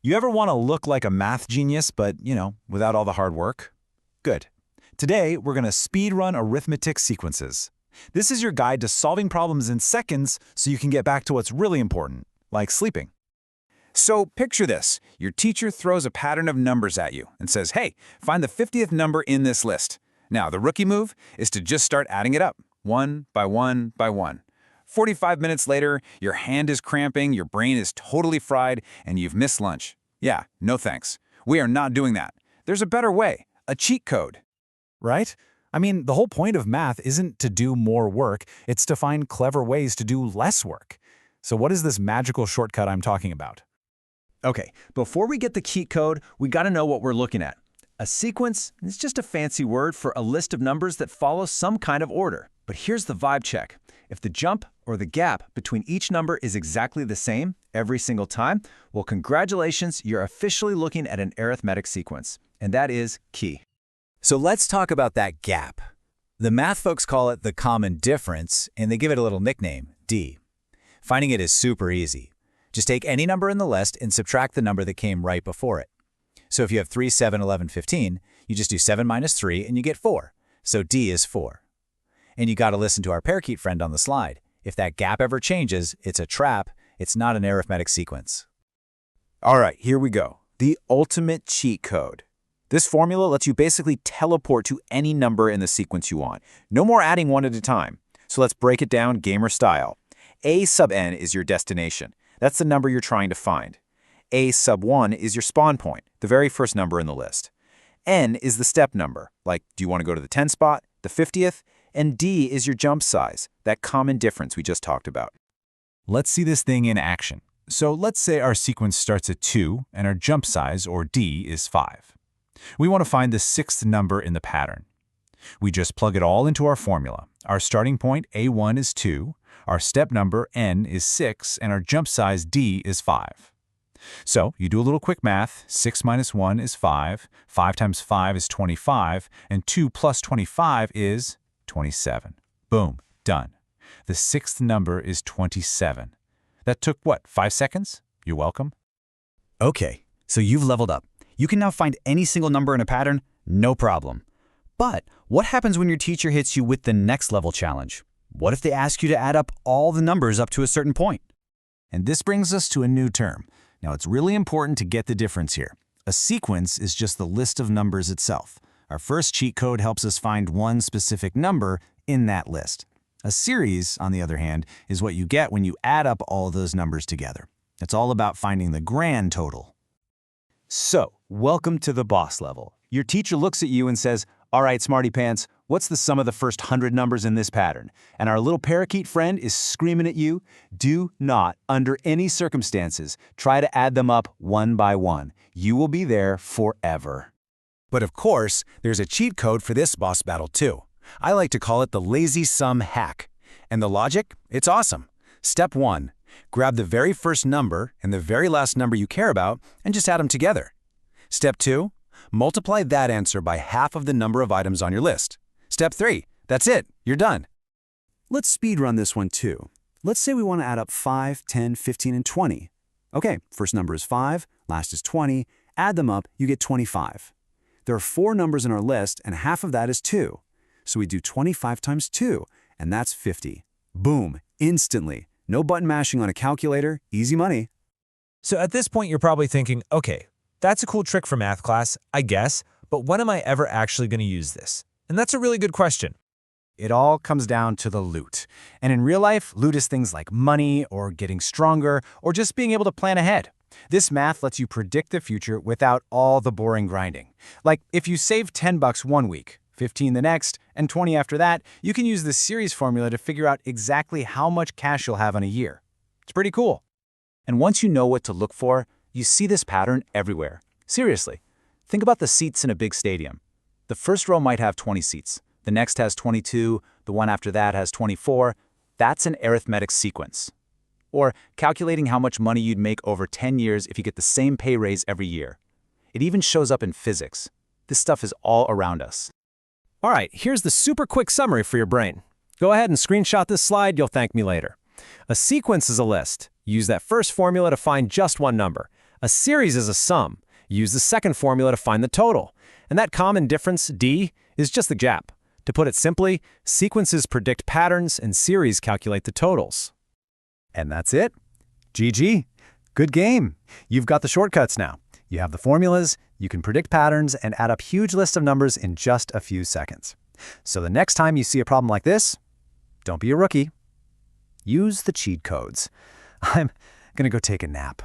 You ever want to look like a math genius, but, without all the hard work? Good. Today, we're going to speed run arithmetic sequences. This is your guide to solving problems in seconds so you can get back to what's really important, like sleeping. So picture this. Your teacher throws a pattern of numbers at you and says, hey, find the 50th number in this list. Now, the rookie move is to just start adding it up, one by one by one. 45 minutes later, your hand is cramping, your brain is totally fried, and you've missed lunch. Yeah, no thanks. We are not doing that. There's a better way, a cheat code. Right? I mean, the whole point of math isn't to do more work, it's to find clever ways to do less work. So what is this magical shortcut I'm talking about? Okay, before we get the cheat code, we got to know what we're looking at. A sequence is just a fancy word for a list of numbers that follow some kind of order. But here's the vibe check. If the jump or the gap between each number is exactly the same every single time, well, congratulations, you're officially looking at an arithmetic sequence. And that is key. So let's talk about that gap. The math folks call it the common difference, and they give it a little nickname, D. Finding it is super easy. Just take any number in the list and subtract the number that came right before it. So if you have 3, 7, 11, 15, you just do 7 minus 3 and you get 4. So D is 4. And you got to listen to our parakeet friend on the slide. If that gap ever changes, it's a trap. It's not an arithmetic sequence. All right, here we go. The ultimate cheat code. This formula lets you basically teleport to any number in the sequence you want. No more adding one at a time. So let's break it down gamer style. A sub n is your destination. That's the number you're trying to find. A sub 1 is your spawn point, the very first number in the list. N is the step number, like do you want to go to the 10 spot, the 50th? And D is your jump size, that common difference we just talked about. Let's see this thing in action. So let's say our sequence starts at 2 and our jump size, or D, is 5. We want to find the 6th number in the pattern. We just plug it all into our formula. Our starting point, A1, is 2, our step number, N, is 6, and our jump size, D, is 5. So you do a little quick math. 6 minus 1 is 5, 5 times 5 is 25, and 2 plus 25 is 27. Boom, done. The 6th number is 27. That took, what, 5 seconds? You're welcome. Okay, so you've leveled up. You can now find any single number in a pattern, no problem. But what happens when your teacher hits you with the next level challenge? What if they ask you to add up all the numbers up to a certain point? And this brings us to a new term. Now, it's really important to get the difference here. A sequence is just the list of numbers itself. Our first cheat code helps us find one specific number in that list. A series, on the other hand, is what you get when you add up all those numbers together. It's all about finding the grand total. So, welcome to the boss level. Your teacher looks at you and says, all right, smarty pants, what's the sum of the first 100 numbers in this pattern? And our little parakeet friend is screaming at you, do not, under any circumstances, try to add them up one by one. You will be there forever. But of course, there's a cheat code for this boss battle too. I like to call it the lazy sum hack. And the logic? It's awesome. Step 1. Grab the very first number and the very last number you care about and just add them together. Step 2. Multiply that answer by half of the number of items on your list. Step 3. That's it. You're done. Let's speed run this one too. Let's say we want to add up 5, 10, 15, and 20. Okay, first number is 5, last is 20. Add them up, you get 25. There are 4 numbers in our list, and half of that is 2. So we do 25 times 2, and that's 50. Boom, instantly. No button mashing on a calculator, easy money. So at this point, you're probably thinking, okay, that's a cool trick for math class, I guess, but when am I ever actually going to use this? And that's a really good question. It all comes down to the loot. And in real life, loot is things like money or getting stronger or just being able to plan ahead. This math lets you predict the future without all the boring grinding. Like if you save $10 one week, 15 the next, and 20 after that, you can use the series formula to figure out exactly how much cash you'll have in a year. It's pretty cool. And once you know what to look for, you see this pattern everywhere. Seriously, think about the seats in a big stadium. The first row might have 20 seats. The next has 22, the one after that has 24. That's an arithmetic sequence. Or calculating how much money you'd make over 10 years if you get the same pay raise every year. It even shows up in physics. This stuff is all around us. All right, here's the super quick summary for your brain. Go ahead and screenshot this slide, you'll thank me later. A sequence is a list. Use that first formula to find just one number. A series is a sum. Use the second formula to find the total. And that common difference, D, is just the gap. To put it simply, sequences predict patterns and series calculate the totals. And that's it. GG. Good game. You've got the shortcuts now. You have the formulas, you can predict patterns, and add up huge lists of numbers in just a few seconds. So the next time you see a problem like this, don't be a rookie. Use the cheat codes. I'm gonna go take a nap.